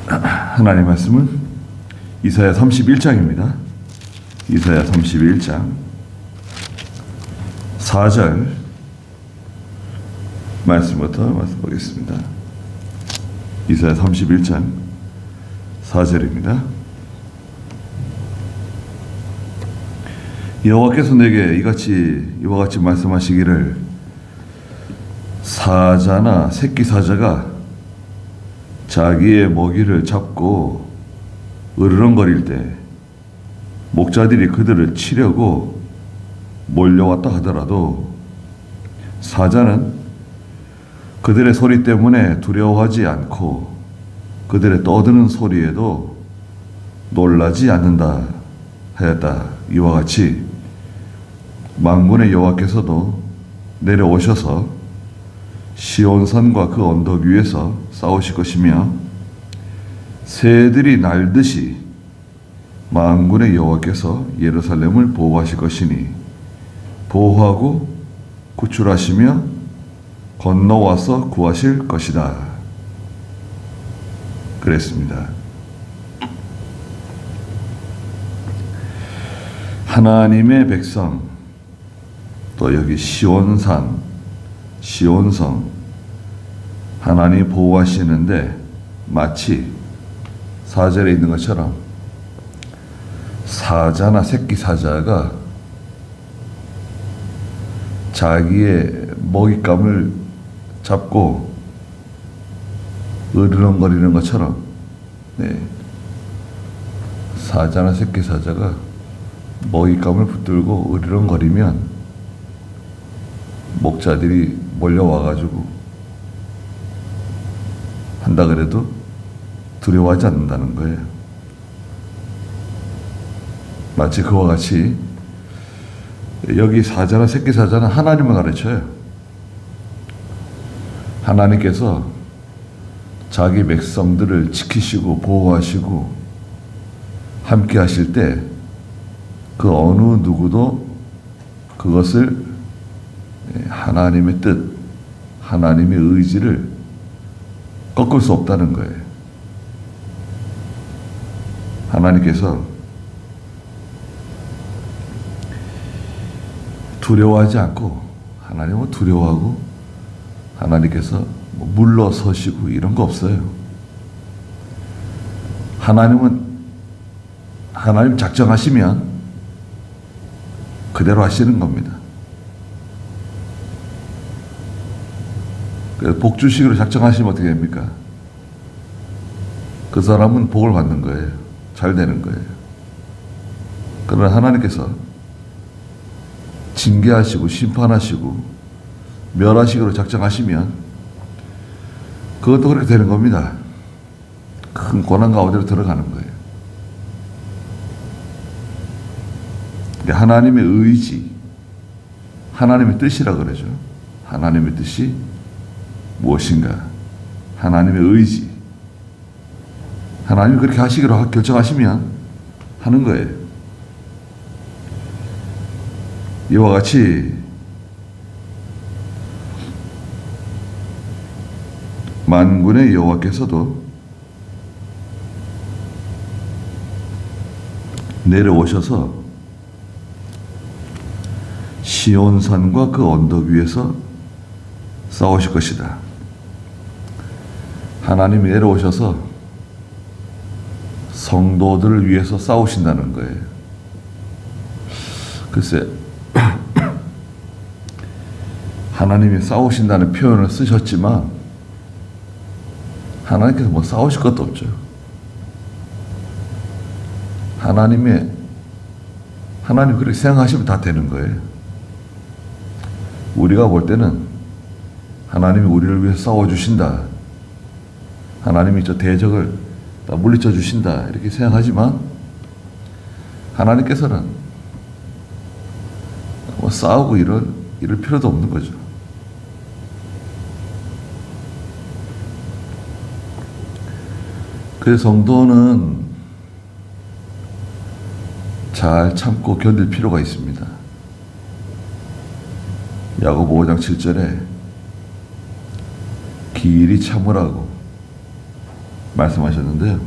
하나님 말씀은 이사야 31장입니다. 이사야 31장 4절 말씀부터 말씀 보겠습니다. 이사야 31장 4절입니다. 여호와께서 내게 이와 같이 말씀하시기를, 사자나 새끼 사자가 자기의 먹이를 잡고 으르렁거릴 때 목자들이 그들을 치려고 몰려왔다 하더라도 사자는 그들의 소리 때문에 두려워하지 않고 그들의 떠드는 소리에도 놀라지 않는다 하였다. 이와 같이 만군의 여호와께서도 내려오셔서 시온산과 그 언덕 위에서 싸우실 것이며, 새들이 날듯이 만군의 여호와께서 예루살렘을 보호하실 것이니 보호하고 구출하시며 건너와서 구하실 것이다. 그랬습니다. 하나님의 백성, 또 여기 시온산, 시온성, 하나님이 보호하시는데 마치 4절에 있는 것처럼 사자나 새끼 사자가 자기의 먹잇감을 잡고 으르렁거리는 것처럼, 사자나 새끼 사자가 먹잇감을 붙들고 으르렁거리면 목자들이 몰려와가지고 한다 그래도 두려워하지 않는다는 거예요. 마치 그와 같이 여기 사자나 새끼 사자는 하나님을 가르쳐요. 하나님께서 자기 백성들을 지키시고 보호하시고 함께 하실 때 그 어느 누구도 그것을 하나님의 뜻, 하나님의 의지를 꺾을 수 없다는 거예요. 하나님께서 두려워하지 않고, 하나님은 두려워하고 하나님께서 물러서시고 이런 거 없어요. 하나님 작정하시면 그대로 하시는 겁니다. 그래서 복주식으로 작정하시면 어떻게 됩니까? 그 사람은 복을 받는 거예요. 잘 되는 거예요. 그러나 하나님께서 징계하시고 심판하시고 멸하시기로 작정하시면 그것도 그렇게 되는 겁니다. 큰 고난 가운데로 들어가는 거예요. 하나님의 의지, 하나님의 뜻이라 그러죠. 하나님의 뜻이 무엇인가? 하나님의 의지, 하나님이 그렇게 하시기로 결정하시면 하는 거예요. 이와 같이 만군의 여호와께서도 내려오셔서 시온산과 그 언덕 위에서 싸우실 것이다. 하나님이 내려오셔서 성도들을 위해서 싸우신다는 거예요. 글쎄, 하나님이 싸우신다는 표현을 쓰셨지만 하나님께서 싸우실 것도 없죠. 하나님 그렇게 생각하시면 다 되는 거예요. 우리가 볼 때는 하나님이 우리를 위해서 싸워주신다, 하나님이 저 대적을 다 물리쳐 주신다, 이렇게 생각하지만 하나님께서는 싸우고 이럴 필요도 없는 거죠. 그래서 성도는 잘 참고 견딜 필요가 있습니다. 야고보 5장 7절에 길이 참으라고 말씀하셨는데요.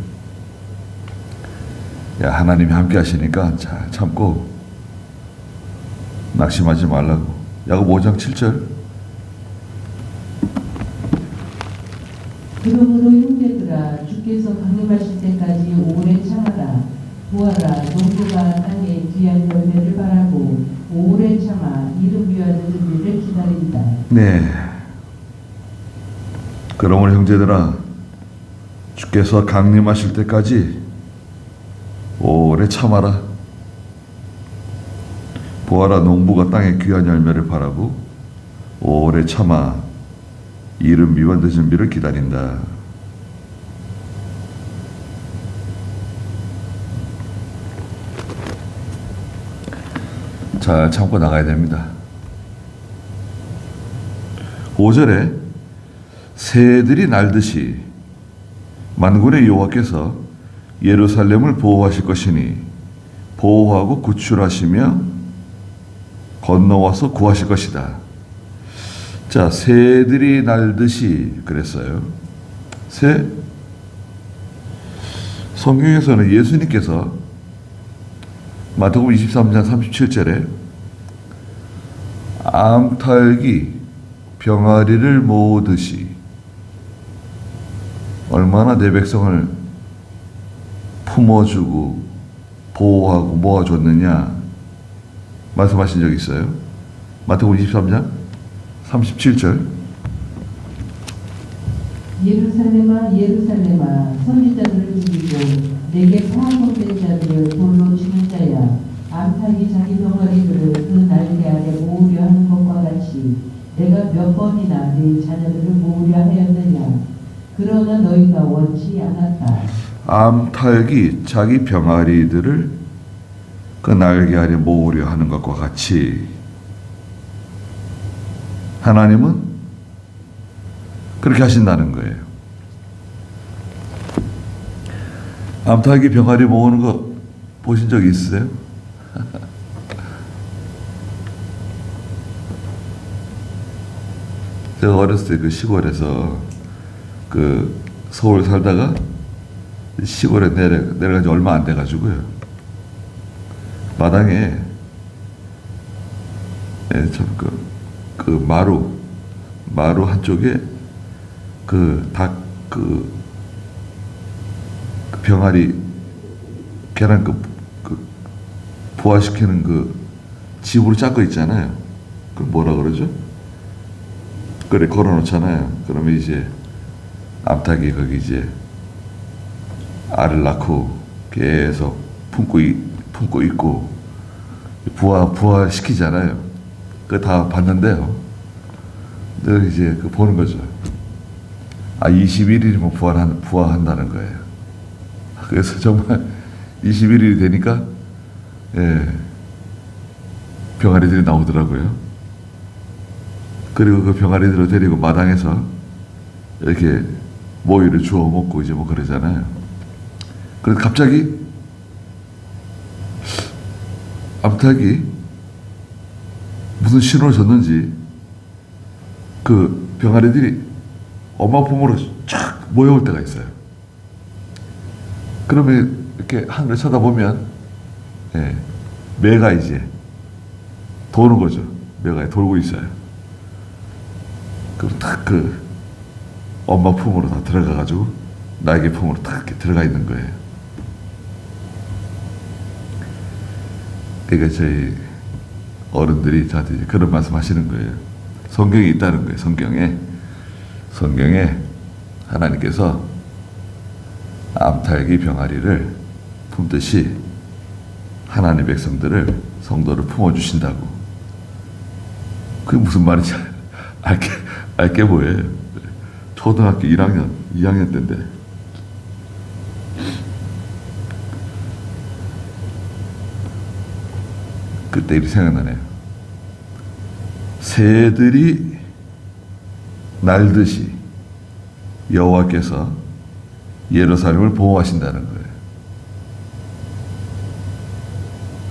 야, 하나님이 함께 하시니까 잘 참고 낙심하지 말라고. 야고보 5장 7절. 그러므로 형제들아 주께서 강림하실 때까지 오래 참아라. 보아라 농부가 땅에 귀한 열매를 바라고 오래 참아 이름 위하는 은혜를 기다린다. 네. 그러므로 형제들아 주께서 강림하실 때까지 오래 참아라. 보아라 농부가 땅에 귀한 열매를 바라고 오래 참아 이른 비와 늦은 비를 기다린다. 잘 참고 나가야 됩니다. 5절에 새들이 날듯이 만군의 여호와께서 예루살렘을 보호하실 것이니 보호하고 구출하시며 건너와서 구하실 것이다. 자, 새들이 날듯이 그랬어요. 새? 성경에서는 예수님께서 마태복음 23장 37절에 암탉이 병아리를 모으듯이 얼마나 내 백성을 품어주고 보호하고 모아줬느냐 말씀하신 적이 있어요. 마태복음 23장 37절. 예루살렘아 예루살렘아 선지자들을 죽이고 내게 파송된 자들을 돌로 치는 자야. 암탉이 자기 병아리들을 그 날개 아래 모으려 하는 것과 같이 내가 몇 번이나 네 자녀들을 모으려 하였느냐. 그러나 너희가 원치 않았다. 암탉이 자기 병아리들을 그 날개 아래 모으려 하는 것과 같이 하나님은 그렇게 하신다는 거예요. 암탉이 병아리 모으는 거 보신 적 있으세요? 제가 어렸을 때 그 시골에서 그 서울 살다가 시골에 내려간 지 얼마 안 돼가지고요. 마당에 그 마루 한쪽에 그 병아리 계란 그 부화시키는 그 집으로 짠 거 있잖아요. 그 뭐라 그러죠? 그래 걸어놓잖아요. 그러면 이제 암탉이 거기 이제 알을 낳고 계속 품고 있고 부화시키잖아요. 그거 다 봤는데요. 늘 이제 그 보는 거죠. 21일이면 부화한다는 거예요. 그래서 정말 21일이 되니까 병아리들이 나오더라고요. 그리고 그 병아리들을 데리고 마당에서 이렇게 모이를 주워 먹고 이제 뭐 그러잖아요. 그래서 갑자기 암탉이 무슨 신호를 줬는지 그 병아리들이 엄마 품으로 쫙 모여올 때가 있어요. 그러면 이렇게 하늘을 쳐다보면 매가 이제 도는 거죠. 매가 돌고 있어요. 그럼 딱 그 엄마 품으로 다 들어가가지고 날개 품으로 딱 이렇게 들어가 있는 거예요. 그러니까 저희 어른들이 저한테 이제 그런 말씀 하시는 거예요. 성경에 있다는 거예요. 성경에 하나님께서 암탉이 병아리를 품듯이 하나님의 백성들을 성도를 품어주신다고. 그게 무슨 말인지 알게 보여요. 초등학교 2학년 때인데. 그때 일이 생각나네요. 새들이 날듯이 여호와께서 예루살렘을 보호하신다는 거예요.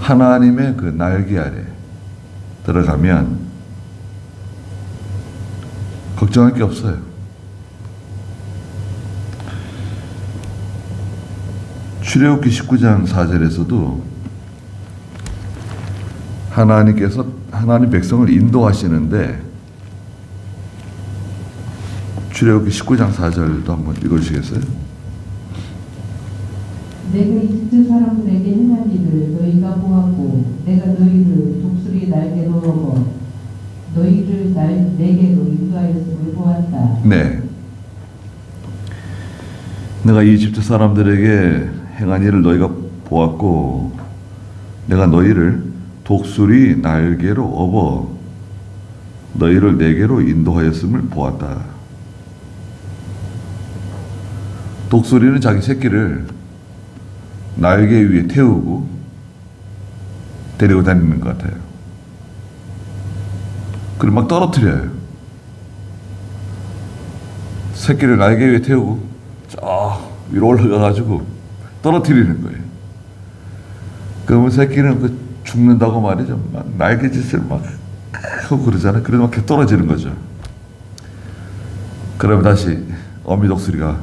하나님의 그 날개 아래 들어가면 걱정할 게 없어요. 출애굽기 19장 4절에서도 하나님께서 하나님 백성을 인도하시는데 출애굽기 19장 4절도 한번 읽어주시겠어요? 내가 이집트 사람들에게 행한 일을 너희가 보았고 내가 너희를 독수리 날개로 업어 너희를 내게로 인도하였음을 보았다. 네. 내가 이집트 사람들에게 행한 일을 너희가 보았고 내가 너희를 독수리 날개로 업어 너희를 내게로 인도하였음을 보았다. 독수리는 자기 새끼를 날개 위에 태우고 데리고 다니는 것 같아요. 그리고 막 떨어뜨려요. 새끼를 날개 위에 태우고 저 위로 올라가가지고 떨어뜨리는 거예요. 그러면 새끼는 그 죽는다고 말이죠. 막 날개짓을 막 하고 그러잖아요. 그래서 막 이렇게 떨어지는 거죠. 그러면 다시 어미 독수리가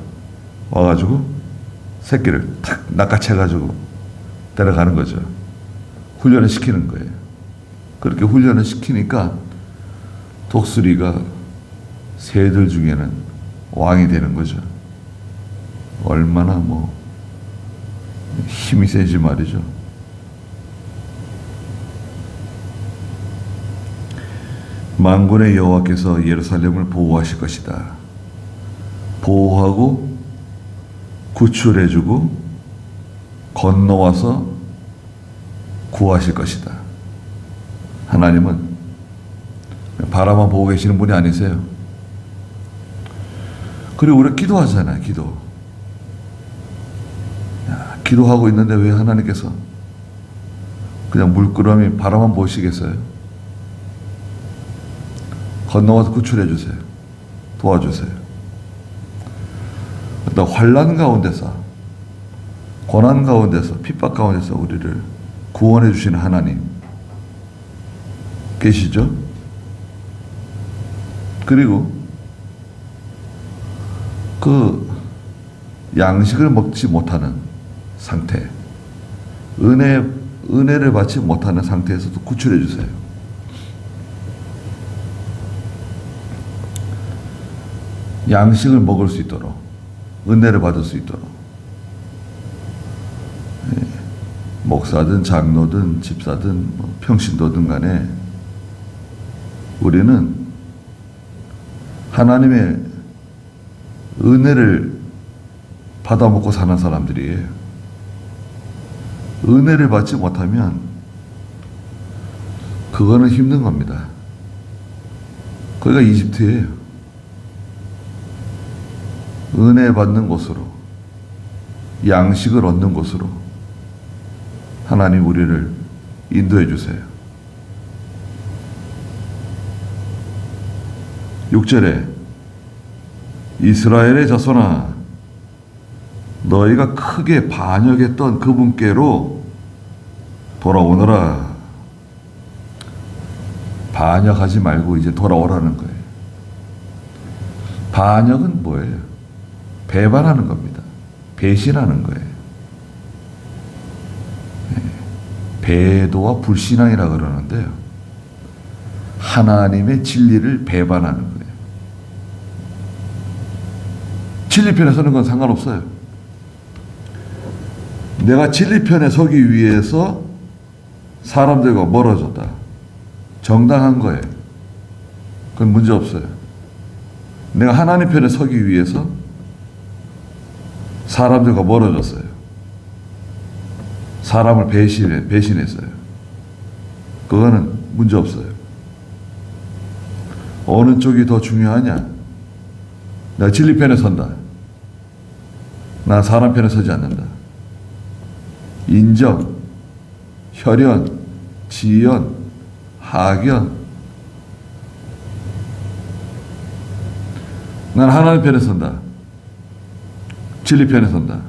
와가지고 새끼를 탁 낚아채가지고 데려가는 거죠. 훈련을 시키는 거예요. 그렇게 훈련을 시키니까 독수리가 새들 중에는 왕이 되는 거죠. 얼마나 힘이 세지 말이죠. 만군의 여호와께서 예루살렘을 보호하실 것이다. 보호하고 구출해주고 건너와서 구하실 것이다. 하나님은 바라만 보고 계시는 분이 아니세요. 그리고 우리 기도하잖아요. 기도하고 있는데 왜 하나님께서 그냥 물끄러미 바라만 보시겠어요? 건너와서 구출해 주세요. 도와주세요. 어떤 환난 가운데서, 고난 가운데서, 핍박 가운데서 우리를 구원해 주시는 하나님 계시죠? 그리고 그 양식을 먹지 못하는 상태, 은혜를 받지 못하는 상태에서도 구출해 주세요. 양식을 먹을 수 있도록, 은혜를 받을 수 있도록, 목사든 장로든 집사든 평신도든 간에 우리는 하나님의 은혜를 받아먹고 사는 사람들이에요. 은혜를 받지 못하면 그거는 힘든 겁니다. 거기가 이집트예요. 은혜 받는 곳으로, 양식을 얻는 곳으로 하나님 우리를 인도해 주세요. 6절에 이스라엘의 자손아 너희가 크게 반역했던 그분께로 돌아오너라. 반역하지 말고 이제 돌아오라는 거예요. 반역은 뭐예요? 배반하는 겁니다. 배신하는 거예요. 배도와 불신앙이라 그러는데요. 하나님의 진리를 배반하는 거예요. 진리 편에 서는 건 상관없어요. 내가 진리 편에 서기 위해서 사람들과 멀어졌다. 정당한 거예요. 그건 문제 없어요. 내가 하나님 편에 서기 위해서 사람들과 멀어졌어요. 사람을 배신했어요. 그거는 문제 없어요. 어느 쪽이 더 중요하냐? 내가 진리 편에 선다. 난 사람 편에 서지 않는다. 인정, 혈연, 지연, 하견. 난 하나님 편에 선다. 진리 편에 선다.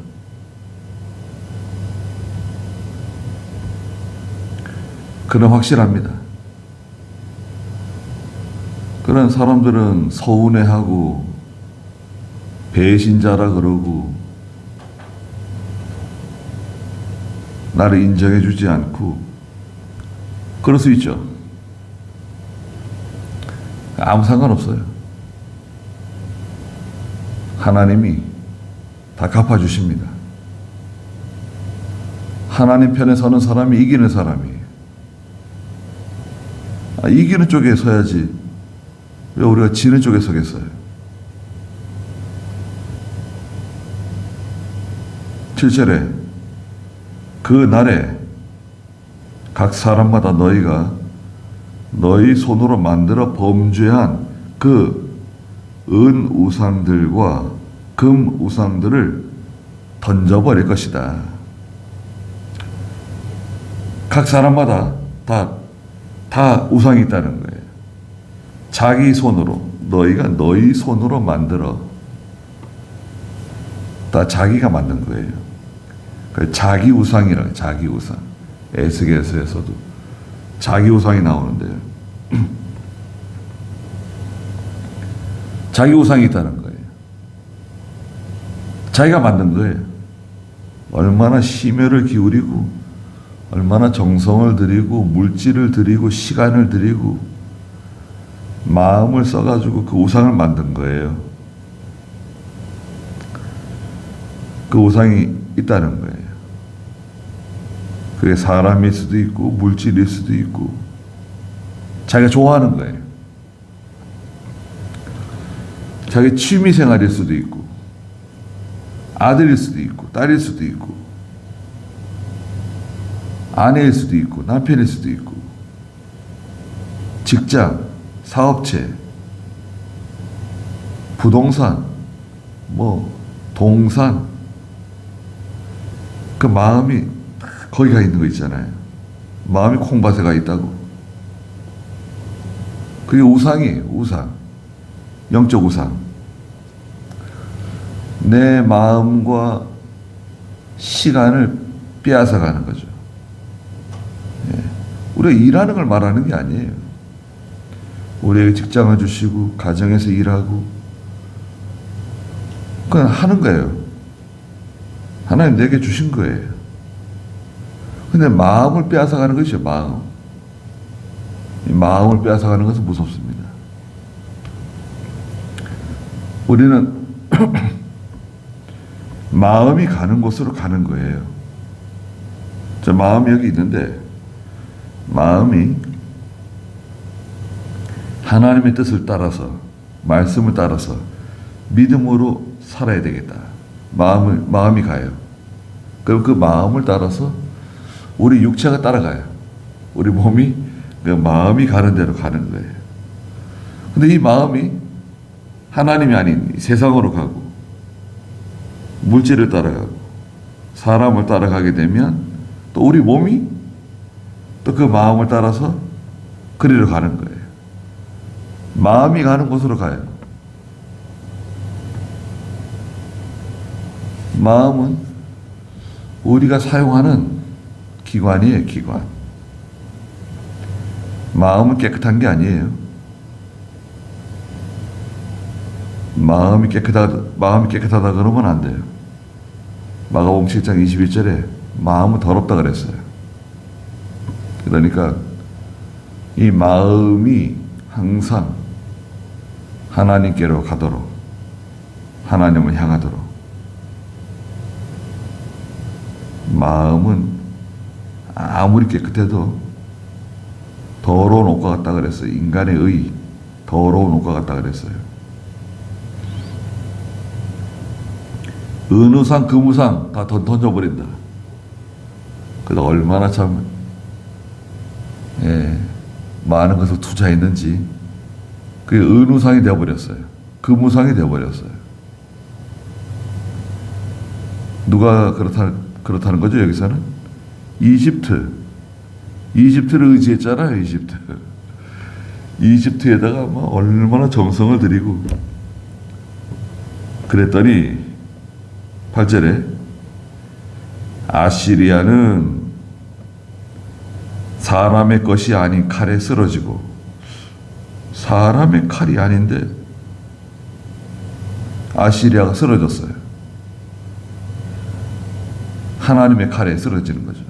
그는 확실합니다. 그런 사람들은 서운해하고 배신자라 그러고 나를 인정해 주지 않고 그럴 수 있죠. 아무 상관없어요. 하나님이 다 갚아주십니다. 하나님 편에 서는 사람이 이기는 사람이에요. 이기는 쪽에 서야지 왜 우리가 지는 쪽에 서겠어요? 7절에 그 날에 각 사람마다 너희가 너희 손으로 만들어 범죄한 그 은 우상들과 금 우상들을 던져버릴 것이다. 각 사람마다 다 우상이 있다는 거예요. 자기 손으로, 너희가 너희 손으로 만들어. 다 자기가 만든 거예요. 자기 우상이라고, 자기 우상. 에스겔서에서도 자기 우상이 나오는데요. 자기 우상이 있다는 거예요. 자기가 만든 거예요. 얼마나 심혈을 기울이고, 얼마나 정성을 들이고, 물질을 들이고, 시간을 들이고, 마음을 써가지고 그 우상을 만든 거예요. 그 우상이 있다는 거예요. 그게 사람일 수도 있고, 물질일 수도 있고, 자기가 좋아하는 거예요. 자기 취미 생활일 수도 있고, 아들일 수도 있고, 딸일 수도 있고, 아내일 수도 있고, 남편일 수도 있고, 직장, 사업체, 부동산, 동산, 그 마음이 거기 가 있는 거 있잖아요. 마음이 콩밭에 가 있다고. 그게 우상이에요, 우상. 영적 우상. 내 마음과 시간을 빼앗아 가는 거죠. 우리가 일하는 걸 말하는 게 아니에요. 우리에게 직장을 주시고 가정에서 일하고 그냥 하는 거예요. 하나님 내게 주신 거예요. 근데 마음을 빼앗아 가는 것이죠. 마음. 이 마음을 빼앗아 가는 것은 무섭습니다. 우리는 마음이 가는 곳으로 가는 거예요. 저 마음이 여기 있는데 마음이 하나님의 뜻을 따라서 말씀을 따라서 믿음으로 살아야 되겠다. 마음이 가요. 그럼 그 마음을 따라서 우리 육체가 따라가요. 우리 몸이 그 마음이 가는 대로 가는 거예요. 근데 이 마음이 하나님이 아닌 세상으로 가고 물질을 따라가고 사람을 따라가게 되면 또 우리 몸이 또 그 마음을 따라서 그리로 가는 거예요. 마음이 가는 곳으로 가요. 마음은 우리가 사용하는 기관이에요, 기관. 마음은 깨끗한 게 아니에요. 마음이 깨끗하다 그러면 안 돼요. 마가복음 7장 21절에 마음은 더럽다 그랬어요. 그러니까 이 마음이 항상 하나님께로 가도록, 하나님을 향하도록. 마음은 아무리 깨끗해도 더러운 옷과 같다 그랬어요. 인간의 의, 더러운 옷과 같다 그랬어요. 은우상, 금우상 다 던져버린다. 그래서 얼마나 참 많은 것을 투자했는지 그게 은우상이 되어버렸어요. 금우상이 되어버렸어요. 누가 그렇다는 거죠, 여기서는? 이집트를 의지했잖아요, 이집트. 이집트에다가 얼마나 정성을 들이고 그랬더니 8절에 아시리아는 사람의 것이 아닌 칼에 쓰러지고, 사람의 칼이 아닌데 아시리아가 쓰러졌어요. 하나님의 칼에 쓰러지는 거죠.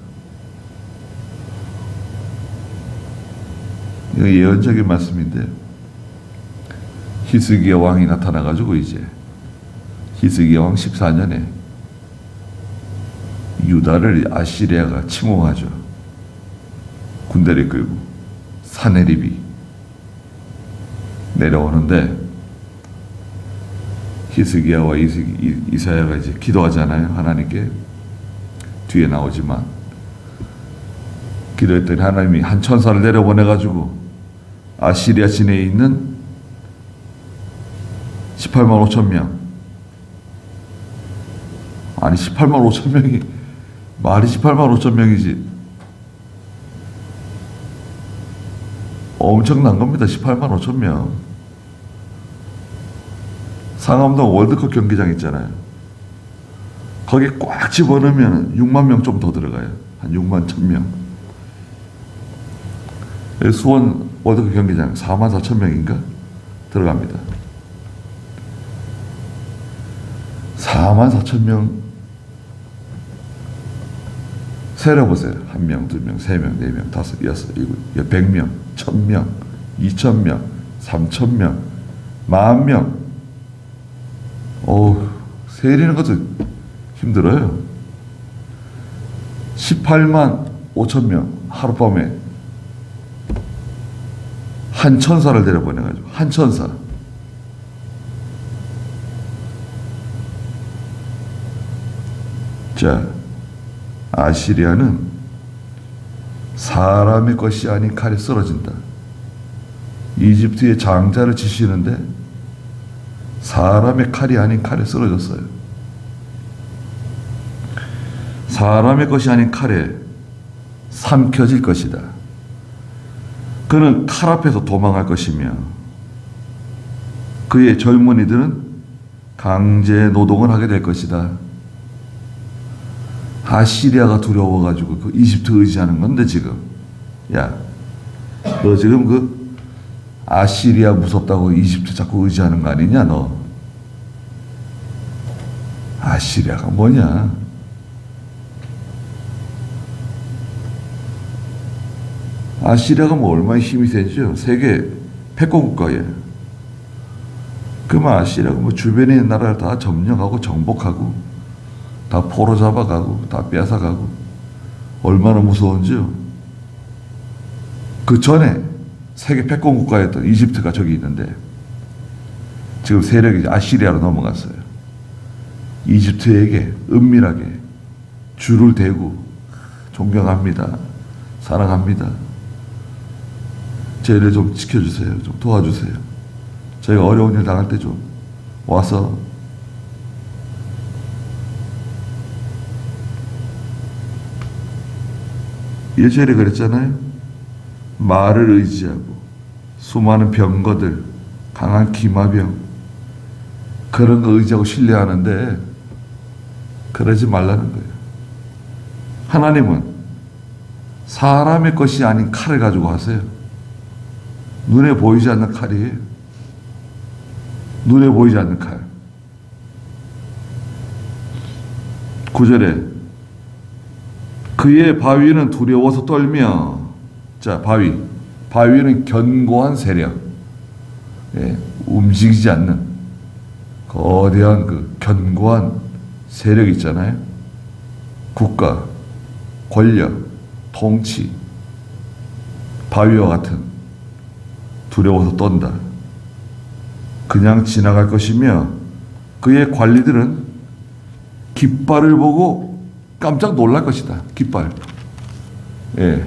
이거 예언적인 말씀인데 히스기야 왕이 나타나가지고 이제 히스기야 왕 14년에 유다를 아시리아가 침공하죠. 군대를 끌고 사네립이 내려오는데 히스기야와 이사야가 이제 기도하잖아요. 하나님께. 뒤에 나오지만 기도했더니 하나님이 한 천사를 내려보내가지고 아시리아 진해에 있는 18만 5천 명, 아니 18만 5천 명이 말이 18만 5천 명이지 엄청난 겁니다. 18만 5천 명. 상암동 월드컵 경기장 있잖아요. 거기 꽉 집어넣으면 6만 명 좀 더 들어가요. 한 6만 1천 명. 수원 월드컵 경기장 4만 4천 명인가 들어갑니다. 4만 4천 명 세려보세요. 1명, 2명, 3명, 4명, 5, 6, 7, 100명, 1000명, 2000명, 3000명, 10,000명. 세리는 것도 힘들어요. 18만 5천 명 하룻밤에 한 천사를 내려보내가지고 한 천사. 자, 아시리아는 사람의 것이 아닌 칼에 쓰러진다. 이집트의 장자를 치시는데 사람의 칼이 아닌 칼에 쓰러졌어요. 사람의 것이 아닌 칼에 삼켜질 것이다. 그는 칼 앞에서 도망할 것이며 그의 젊은이들은 강제 노동을 하게 될 것이다. 아시리아가 두려워가지고 그 이집트 의지하는 건데 지금 야, 너 지금 그 아시리아 무섭다고 이집트 자꾸 의지하는 거 아니냐 너. 아시리아가 뭐냐. 아시리아가 뭐 얼마나 힘이 세죠. 세계 패권국가에. 그러면 아시리아가 뭐 주변에 있는 나라를 다 점령하고 정복하고 다 포로 잡아가고 다 뺏어가고 얼마나 무서운지요. 그 전에 세계 패권 국가였던 이집트가 저기 있는데 지금 세력이 아시리아로 넘어갔어요. 이집트에게 은밀하게 줄을 대고 존경합니다. 사랑합니다. 저희를 좀 지켜주세요. 좀 도와주세요. 저희가 어려운 일 당할 때 좀 와서 예전에 그랬잖아요. 말을 의지하고 수많은 병거들, 강한 기마병 그런 거 의지하고 신뢰하는데 그러지 말라는 거예요. 하나님은 사람의 것이 아닌 칼을 가지고 하세요. 눈에 보이지 않는 칼이에요. 눈에 보이지 않는 칼. 9절에 그의 바위는 두려워서 떨며. 자, 바위는 견고한 세력. 예, 움직이지 않는 거대한 그 견고한 세력 있잖아요. 국가, 권력, 통치, 바위와 같은 두려워서 떤다. 그냥 지나갈 것이며 그의 관리들은 깃발을 보고 깜짝 놀랄 것이다. 깃발. 예.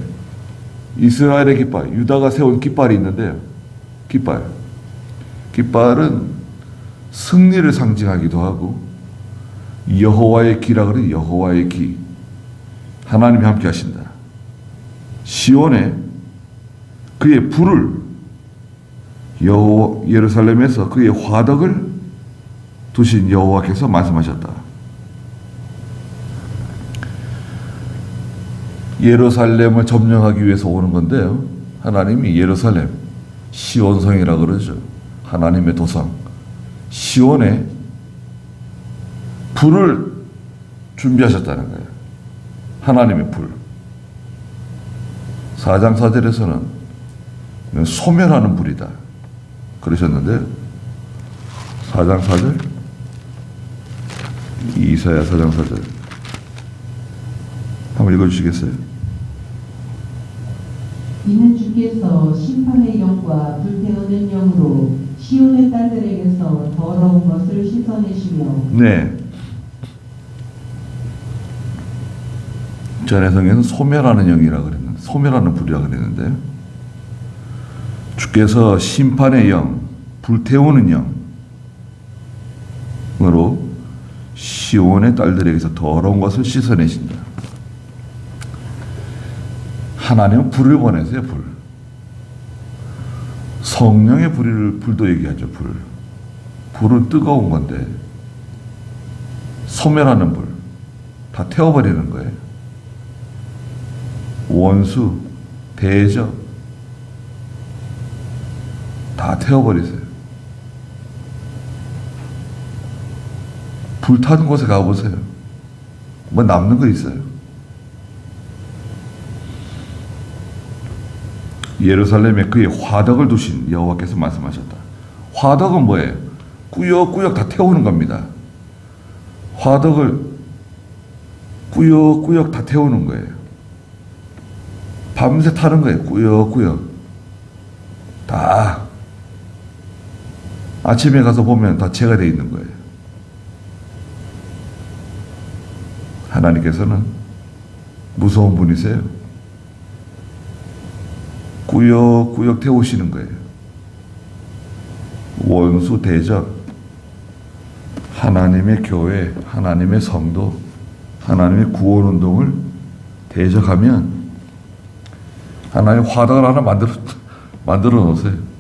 이스라엘의 깃발, 유다가 세운 깃발이 있는데요. 깃발은 승리를 상징하기도 하고 여호와의 기라 그래. 여호와의 기. 하나님이 함께 하신다. 시온에 그의 불을 예루살렘에서 그의 화덕을 두신 여호와께서 말씀하셨다. 예루살렘을 점령하기 위해서 오는 건데요. 하나님이 예루살렘, 시온성이라 그러죠. 하나님의 도성. 시온에 불을 준비하셨다는 거예요. 하나님의 불. 4장 4절에서는 소멸하는 불이다 그러셨는데 4장 4절 이사야 4장 4절 한번 읽어주시겠어요? 이는 주께서 심판의 영과 불태우는 영으로 시온의 딸들에게서 더러운 것을 씻어내시며 네. 전에 성경에는 소멸하는 영이라 그랬는데 소멸하는 불이라 그랬는데 주께서 심판의 영, 불태우는 영으로 시온의 딸들에게서 더러운 것을 씻어내신다. 하나님은 불을 보내세요. 불. 성령의 불도 얘기하죠. 불은 뜨거운 건데 소멸하는 불, 다 태워버리는 거예요. 원수, 대적 다 태워버리세요. 불타는 곳에 가보세요. 뭐 남는 거 있어요? 예루살렘에 그의 화덕을 두신 여호와께서 말씀하셨다. 화덕은 뭐예요? 꾸역꾸역 다 태우는 겁니다. 화덕을 꾸역꾸역 다 태우는 거예요. 밤새 타는 거예요. 꾸역꾸역 다. 아침에 가서 보면 다 채가 되어 있는 거예요. 하나님께서는 무서운 분이세요. 꾸역꾸역 태우시는 거예요. 원수 대적, 하나님의 교회, 하나님의 성도, 하나님의 구원운동을 대적하면 하나님 화덕을 하나 만들어 놓으세요.